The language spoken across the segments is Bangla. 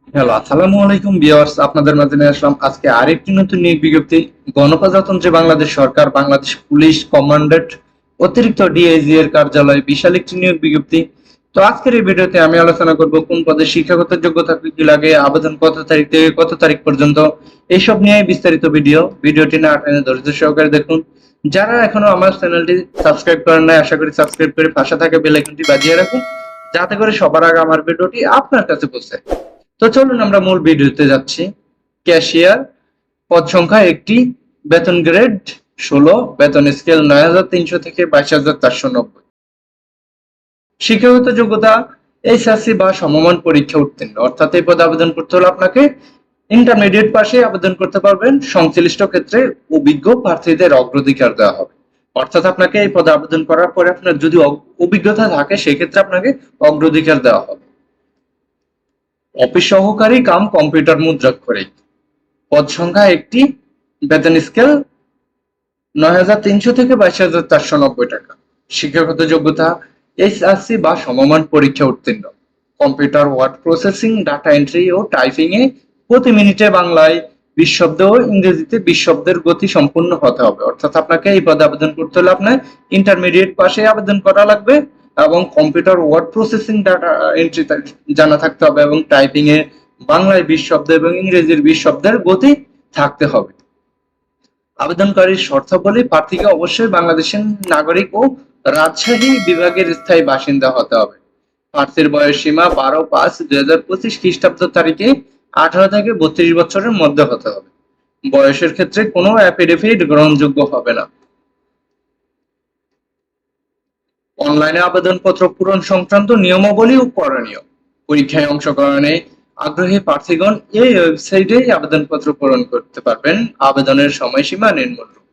হ্যালো, আসসালামু আলাইকুম ভিউয়ার্স। আপনাদের মাঝে নিয়ে আসলাম আজকে আরেকটি নতুন নিয়োগ বিজ্ঞপ্তি। গণপ্রজাতন্ত্রী বাংলাদেশ সরকার, বাংলাদেশ পুলিশ কমান্ডেন্ট অতিরিক্ত ডিআইজি এর কার্যালয়ে বিশাল একটি নিয়োগ বিজ্ঞপ্তি। তো আজকের এই ভিডিওতে আমি আলোচনা করব কোন পদে শিক্ষাগত যোগ্যতা কি কি লাগে, আবেদন কত তারিখ থেকে কত তারিখ পর্যন্ত, এইসব নিয়ে বিস্তারিত ভিডিওটি না টেনে ধৈর্য সহকারে দেখুন। যারা এখনো আমার চ্যানেলটি সাবস্ক্রাইব করেন নাই, আশা করি সাবস্ক্রাইব করে পাশে থাকা বেল আইকনটি বাজিয়ে রাখুন, যাতে করে সবার আগে আমার ভিডিওটি আপনার কাছে পৌঁছায়। তো চলুন আমরা মূল ভিডিওতে যাচ্ছি। ক্যাশিয়ার, পদ সংখ্যা একটি, বেতন গ্রেড 16, বেতন স্কেল 9,300 থেকে 22,490। শিক্ষাগত যোগ্যতা এইচএসসি বা সমমান পরীক্ষা উত্তীর্ণ, অর্থাৎ এই পদে আবেদন করতে হলে আপনাকে ইন্টারমিডিয়েট পাশে আবেদন করতে পারবেন। সংশ্লিষ্ট ক্ষেত্রে অভিজ্ঞ প্রার্থীদের অগ্রাধিকার দেওয়া হবে, অর্থাৎ আপনাকে এই পদে আবেদন করার পরে আপনার যদি অভিজ্ঞতা থাকে সেক্ষেত্রে আপনাকে অগ্রাধিকার দেওয়া হবে। অফিস সহকারী কাম কম্পিউটার মুদ্রাক্ষরিক, পদ সংখ্যা একটি, বেতন স্কেল 9,300 থেকে 22,490 টাকা। শিক্ষাগত যোগ্যতা এইচএসসি বা সমমান পরীক্ষা উত্তীর্ণ। Computer word processing, data entry ও টাইপিং এ প্রতি মিনিটে বাংলায় 20 শব্দ ও ইংরেজিতে 20 শব্দের গতি সম্পূর্ণ হতে হবে, অর্থাৎ আপনাকে এই পদে আবেদন করতে হলে আপনার ইন্টারমিডিয়েট পাশে আবেদন করা লাগবে এবং computer word processing, data entry জানা থাকতে হবে এবং টাইপিং এ বাংলায় 20 শব্দ এবং ইংরেজির 20 শব্দের গতি থাকতে হবে। আবেদনকারীর শর্তাবলী: প্রার্থীকে অবশ্যই বাংলাদেশের নাগরিক ও রাজশাহী বিভাগের স্থায়ী বাসিন্দা হতে হবে। প্রার্থীর বয়স সীমা 12/5/2025 খ্রিস্টাব্দ তারিখে 18 থেকে 32 বছরের মধ্যে হতে হবে। বয়সের ক্ষেত্রে কোনো অ্যাফিডেভিট গ্রহণযোগ্য হবে না। অনলাইনে আবেদনপত্র পূরণ সংক্রান্ত নিয়মাবলী ও করণীয়: পরীক্ষায় অংশগ্রহণে আগ্রহী প্রার্থীগণ এই ওয়েবসাইটেই আবেদনপত্র পূরণ করতে পারবেন। আবেদনের সময়সীমা নিম্নরূপ: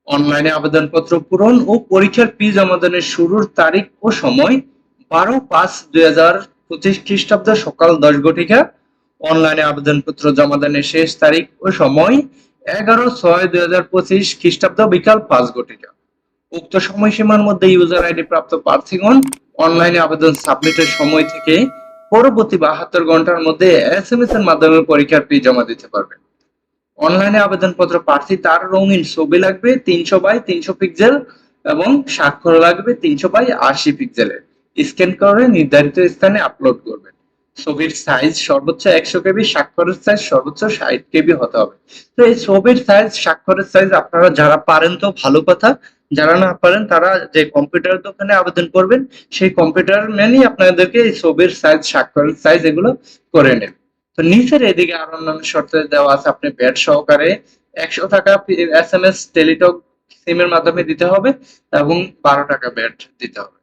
অনলাইনে আবেদনপত্র পূরণ ও পরীক্ষার ফি জমাদানের শুরুর তারিখ ও সময় 12/5/2025 খ্রিস্টাব্দ সকাল 10 ঘটিকা। অনলাইনে আবেদনপত্র জমাদানের শেষ তারিখ ও সময় 11/6/2025 খ্রিস্টাব্দ বিকাল 5 ঘটিকা। উক্ত সময়সীমার মধ্যে ইউজার আইডি প্রাপ্ত প্রার্থীগণ অনলাইনে আবেদন সাবমিটের সময় থেকে পরবর্তী 72 ঘন্টার মধ্যে এসএমএস এর মাধ্যমে পরীক্ষার ফি জমা দিতে পারবেন। অনলাইনে আবেদনপত্র প্রার্থী তার রঙিন ছবি লাগবে 300x300 পিক্সেল এবং স্বাক্ষর লাগবে 300x80 পিক্সেলের। স্ক্যান করে নির্ধারিত স্থানে আপলোড করবেন। ছবির সাইজ সর্বোচ্চ 100 কেবি, স্বাক্ষরের সাইজ সর্বোচ্চ 60 কেবি হতে হবে। তো এই ছবির সাইজ, স্বাক্ষরের সাইজ আপনারা যারা পারেন তো ভালো কথা, যারা না পারেন তারা যে কম্পিউটার দোকানে আবেদন করবেন সেই কম্পিউটার ম্যানই আপনাদেরকে এই ছবির সাইজ, স্বাক্ষরের সাইজ এগুলো করে নেবে। তো নিচের এদিকে আরো অন্যান্য শর্তে দেওয়া আছে, আপনি ভ্যাট সহকারে 100 টাকা এসএমএস টেলিটক সিমের মাধ্যমে দিতে হবে এবং 12 টাকা ভ্যাট দিতে হবে।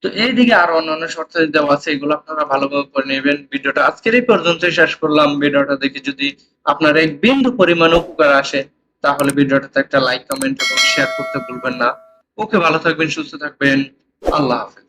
তো এইদিকে আরো অন্যান্য শর্ত দেওয়া আছে, এগুলো আপনারা ভালোভাবে পড়ে নেবেন। ভিডিওটা আজকের এই পর্যন্তই শেষ করলাম। ভিডিওটা দেখে যদি আপনার এক বিন্দু পরিমাণ উপকার আসে তাহলে ভিডিওটাতে একটা লাইক, কমেন্ট এবং শেয়ার করতে ভুলবেন না। ওকে, ভালো থাকবেন, সুস্থ থাকবেন। আল্লাহ হাফেজ।